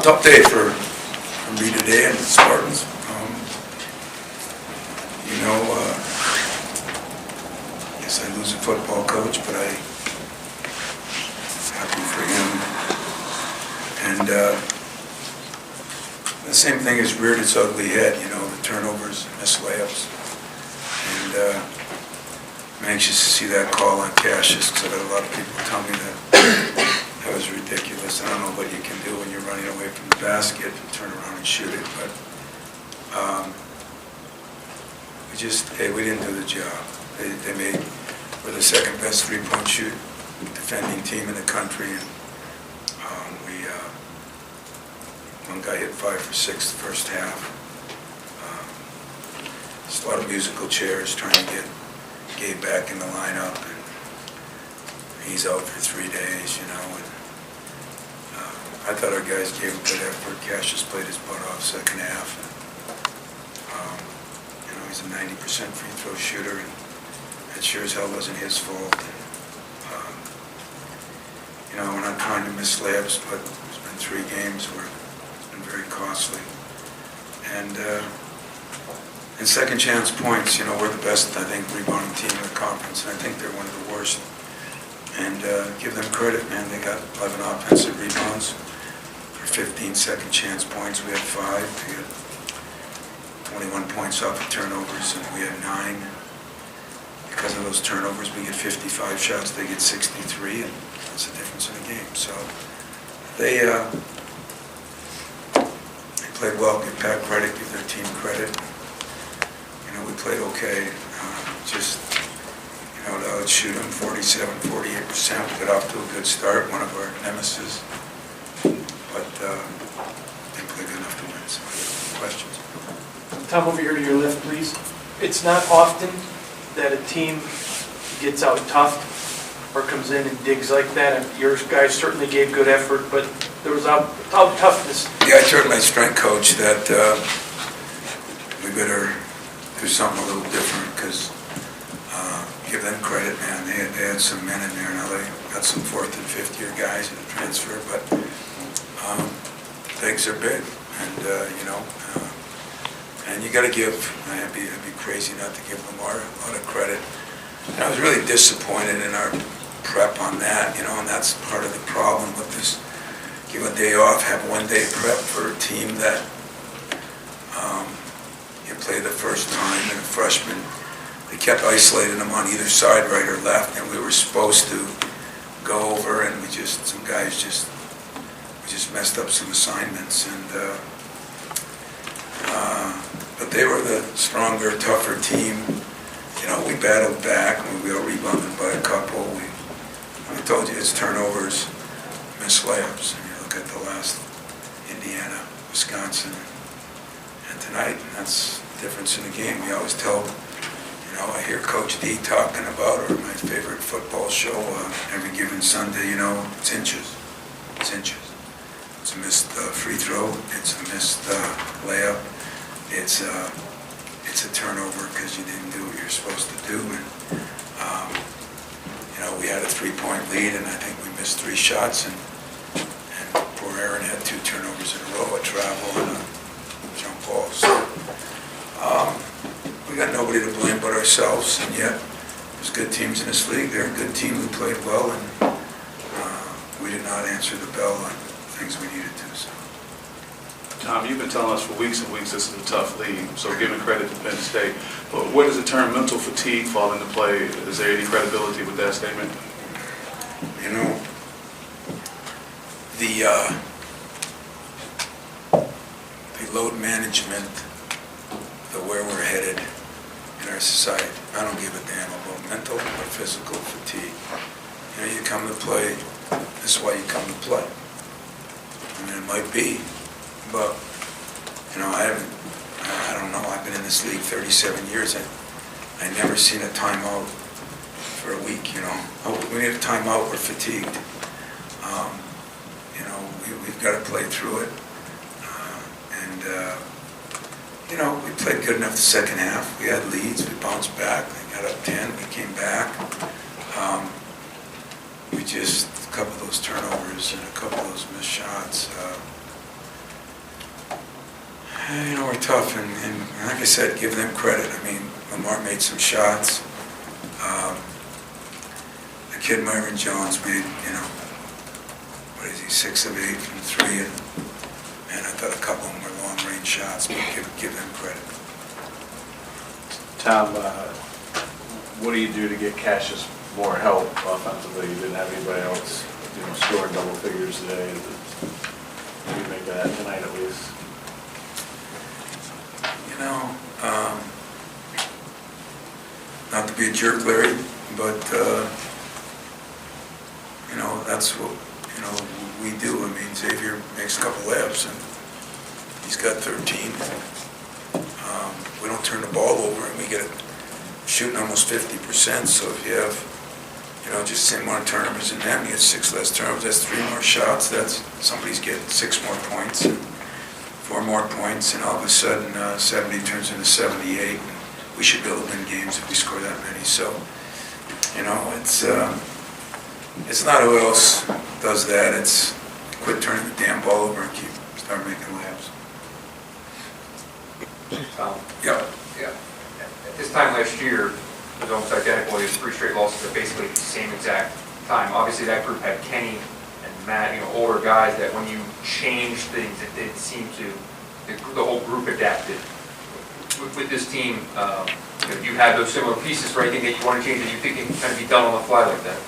tough day for me today and the Spartans. I guess I lose a football coach, but I'm happy for him. And the same thing has reared its ugly head, the turnovers, missed layups. And I'm anxious to see that call on Cassius, because I've had a lot of people tell me that was ridiculous. I don't know what you can do when you're running away from the basket and turn around and shoot it, but we didn't do the job. We're the second best three-point shoot defending team in the country, and one guy hit 5 for 6 the first half. Just a lot of musical chairs trying to get Gabe back in the lineup, and he's out for 3 days, and I thought our guys gave a good effort. Cassius played his butt off second half. He's a 90% free throw shooter, and that sure as hell wasn't his fault. We're not trying to miss layups, but there's been 3 games where it's been very costly. And second chance points, we're the best, I think, rebounding team in the conference, and I think they're one of the worst. And give them credit, man. They got 11 offensive rebounds for 15 second chance points. We had 5. They got 21 points off of turnovers, and we had 9. Because of those turnovers, we get 55 shots. They get 63, and that's the difference in the game. So they played well. Give Pat credit. Give their team credit. We played okay. To outshoot them 47, 48%. We got off to a good start, one of our nemesis. But they played good enough to win. So, questions? Tom, over here to your left, please. It's not often that a team gets out tough or comes in and digs like that. And your guys certainly gave good effort, but there was out toughness. Yeah, I told my strength coach that we better do something a little different, because give them credit, man. They had some men in there. Now they got some 4th and 5th year guys in the transfer, but things are big, and and you got to give. I'd be crazy not to give Lamar a lot of credit. And I was really disappointed in our prep on that, and that's part of the problem with this. Give a day off, have 1 day prep for a team that you play the first time, and a freshman. They kept isolating them on either side, right or left, and we were supposed to go over, and we just messed up some assignments, and but they were the stronger, tougher team. We battled back, and we got rebounded by a couple. I told you, it's turnovers, missed layups, and you look at the last Indiana, Wisconsin, and tonight, and that's the difference in the game. We always tell. I hear Coach D talking about, or my favorite football show, every given Sunday, it's inches. It's inches. It's a missed free throw. It's a missed layup. It's a turnover because you didn't do what you're supposed to do. And, we had a 3-point lead, and I think we missed 3 shots, and poor Aaron had 2 turnovers in a row, a travel and a jump ball. So, we got nobody to blame but ourselves, and yet there's good teams in this league. They're a good team who played well, and we did not answer the bell on things we needed to. So. Tom, you've been telling us for weeks and weeks this is a tough league, so giving credit to Penn State. But where does the term mental fatigue fall into play? Is there any credibility with that statement? The load management, where we're headed in our society. I don't give a damn about mental or physical fatigue. You come to play, this is why you come to play. It might be, but, I don't know, I've been in this league 37 years. I never seen a timeout for a week, Oh, we need a timeout, we're fatigued. We've got to play through it. We played good enough the second half. We had leads. We bounced back. They got up 10. We came back. A couple of those turnovers and a couple of those missed shots. We're tough, and like I said, give them credit. I mean, Lamar made some shots. The kid Myron Jones made, what is he, 6 of 8 from 3, and I thought a couple of them were long-range shots, but give them credit. Tom, what do you do to get Cassius more help offensively? You didn't have anybody else, scoring double figures today. You make that tonight at least. Not to be a jerk, Larry, but that's what we do. I mean, Xavier makes a couple layups, and he's got 13. We don't turn the ball over, and we get it shooting almost 50%. So if you have, just the same amount of turnovers in them, you get 6 less turnovers. That's 3 more shots. That's somebody's getting 6 more points, and 4 more points, and all of a sudden 70 turns into 78. We should be able to win games if we score that many. So, it's not who else does that. It's quit turning the damn ball over and start making layups. Yeah. At this time last year, it was almost identical. It was 3 straight losses at basically the same exact time. Obviously, that group had Kenny and Matt, older guys that when you changed things, it did seem to, the whole group adapted. With this team, you have those similar pieces for anything that you want to change, and you think it can kind of be done on the fly like that?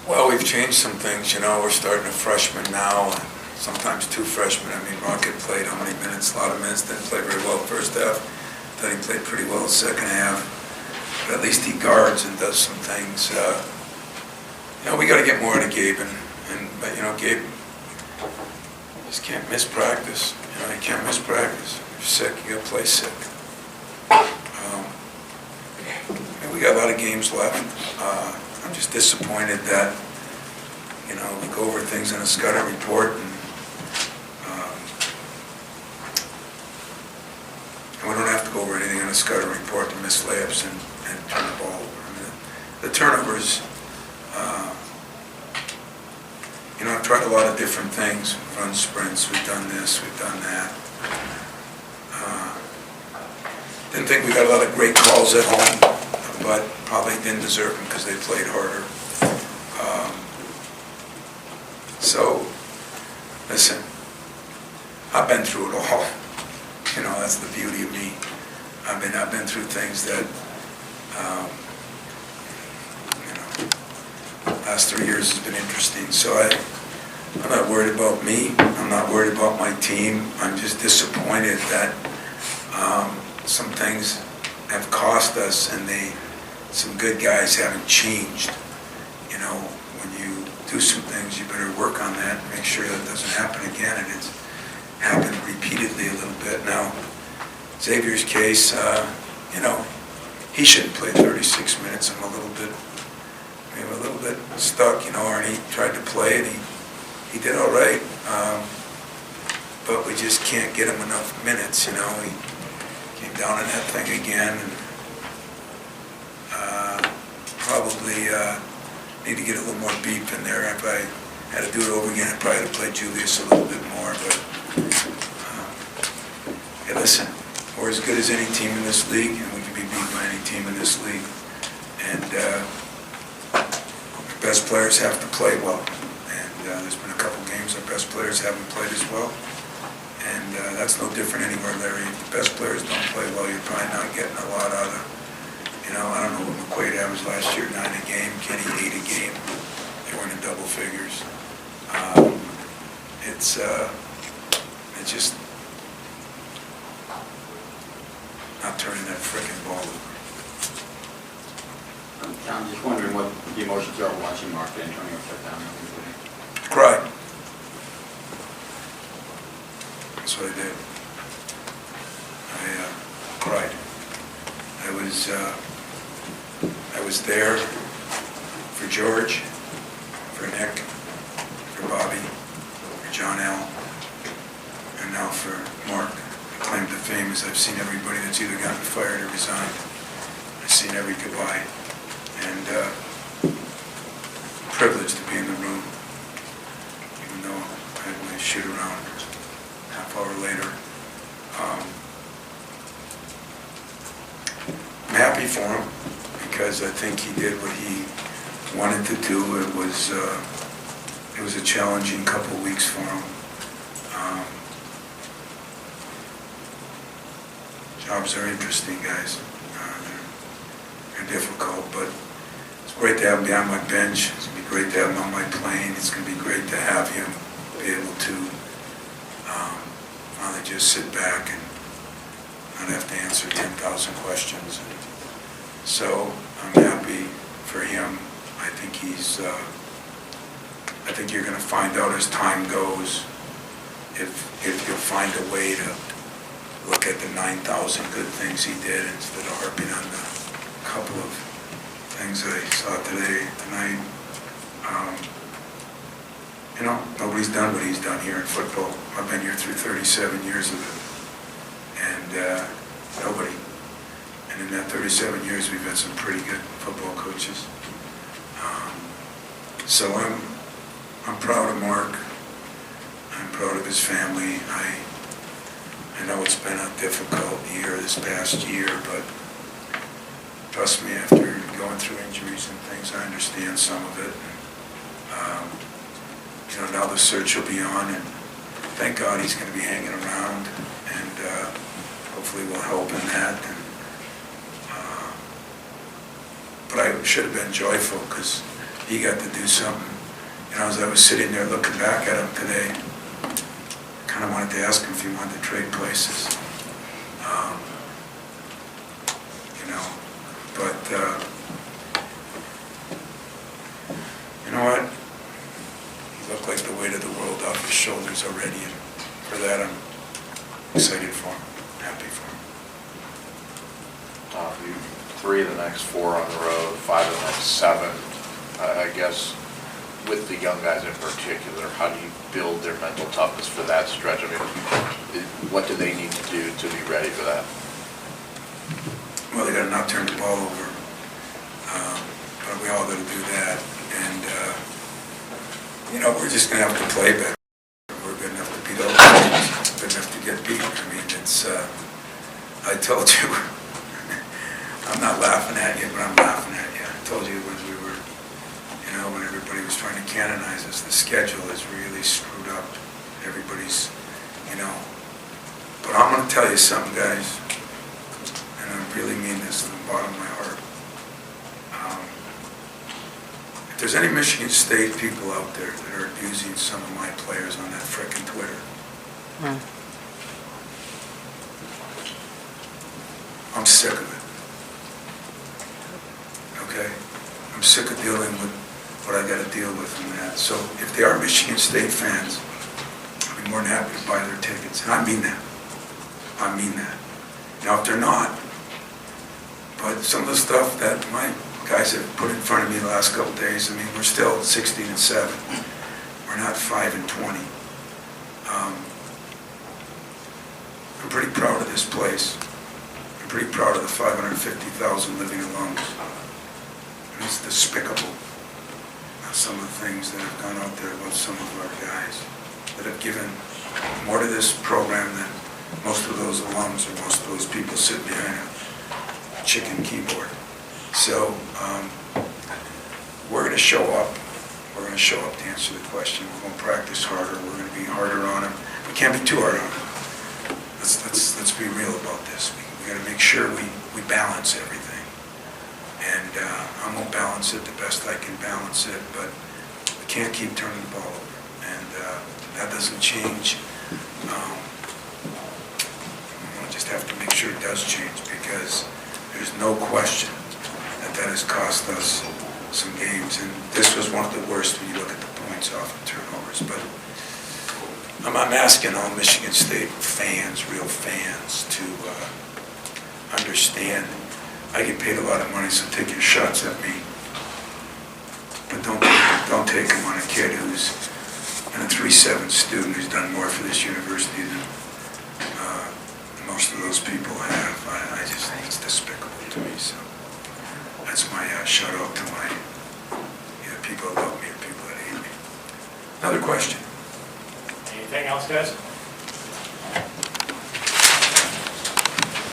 Well, we've changed some things. We're starting a freshman now, and sometimes 2 freshmen. I mean, Rocket played how many minutes? A lot of minutes. Didn't play very well first half. Thought he played pretty well the second half. But at least he guards and does some things. We got to get more out of Gabe, but Gabe just can't miss practice. He can't miss practice. If you're sick, you got to play sick. We got a lot of games left. I'm just disappointed that, we go over things in a scouting report and we don't have to go over anything in a scouting report to miss layups and turn the ball over. I mean, the turnovers, I've tried a lot of different things, run sprints, we've done this, we've done that. Didn't think we got a lot of great calls at home, but probably didn't deserve them because they played harder. So, listen, I've been through it all. That's the beauty of me. I've been through things that, last 3 years has been interesting. So I'm not worried about me. I'm not worried about my team. I'm just disappointed that some things have cost us, and some good guys haven't changed. When you do some things, you better work on that and make sure that doesn't happen again. And it's happened repeatedly a little bit. Now, Xavier's case, he shouldn't play 36 minutes. I'm a little bit stuck, and he tried to play, and he did all right. But we just can't get him enough minutes, He came down on that thing again, and probably need to get a little more beep in there. If I had to do it over again, I'd probably have played Julius a little bit more. But hey, listen, we're as good as any team in this league, and we can be beat by any team in this league. And our best players have to play well. And there's been a couple games our best players haven't played as well. And that's no different anywhere, Larry. If the best players don't play well, you're probably not getting a lot out of. I don't know what McQuaid averaged last year, 9 a game. Kenny 8 a game. They weren't in double figures. It's just not turning that frickin' ball over. I'm just wondering what the emotions are watching Mark D'Antonio shut down. Cried. That's what I did. I cried. I was there for George, for Nick, for Bobby, for John L., and now for Mark. My claim to fame is I've seen everybody that's either gotten fired or resigned. I've seen every goodbye. And privileged to be in the room, even though I had my shoot around half hour later. because I think he did what he wanted to do. It was a challenging couple of weeks for him. Jobs are interesting, guys. They're difficult, but it's great to have him behind my bench. It's going to be great to have him on my plane. It's going to be great to have him be able to finally just sit back and not have to answer 10,000 questions. And so I'm happy for him. I think I think you're going to find out as time goes if you'll find a way to look at the 9,000 good things he did instead of harping on the couple of things I saw tonight. You know, nobody's done what he's done here in football. I've been here through 37 years of it, and nobody. And in that 37 years, we've had some pretty good football coaches. So I'm proud of Mark. I'm proud of his family. I know it's been a difficult year this past year, but trust me, after going through injuries and things, I understand some of it. You know, now the search will be on, and thank God he's going to be hanging around, and hopefully we'll help in that. And, but I should have been joyful because he got to do something. You know, as I was sitting there looking back at him today, kind of wanted to ask him if he wanted to trade places. You know, but you know what? He looked like the weight of the world off his shoulders already, and for that I'm excited for him, happy for him. You 3 of the next 4 on the road, 5 of the next 7. I guess with the young guys in particular, how do you build their mental toughness for that stretch? I mean, what do they need to do to be ready for that? Well, they got to not turn the ball over, but we all got to do that. And you know, we're just going to have to play better. We're good enough to beat all the teams, good enough to get beat. I mean, it's. I told you, I'm not laughing at you, but I'm laughing at you. I told you when we were, you know, when everybody was trying to canonize us, the schedule is really screwed up. Everybody's, you know. But I'm going to tell you something, guys, and I really mean this from the bottom of my heart. If there's any Michigan State people out there that are abusing some of my players on that frickin' Twitter, I'm sick of it. Okay? I'm sick of dealing with what I got to deal with in that. So if they are Michigan State fans, I'd be more than happy to buy their tickets. And I mean that. I mean that. Now, if they're not, but some of the stuff that my guys have put in front of me the last couple of days, I mean, we're still 16-7. We're not 5-20. I'm pretty proud of this place. I'm pretty proud of the 550,000 living alums. It's despicable, some of the things that have gone out there about some of our guys that have given more to this program than most of those alums or most of those people sitting behind a chicken keyboard. So we're going to show up. We're going to show up to answer the question. We're going to practice harder. We're going to be harder on them. We can't be too hard on them. Let's be real about this. We got to make sure we balance everything. And I'm going to balance it the best I can balance it, but we can't keep turning the ball over. And that doesn't change. We just have to make sure it does change, because there's no question that has cost us some games. And this was one of the worst when you look at the points off of turnovers. But I'm asking all Michigan State fans, real fans, to understand I get paid a lot of money, so take your shots at me. But don't take them on a kid who's a 3.7 student who's done more for this university than most of those people have. I just think it's despicable to me. So that's my shout out to my either people that love me or people that hate me. Another question. Anything else, guys?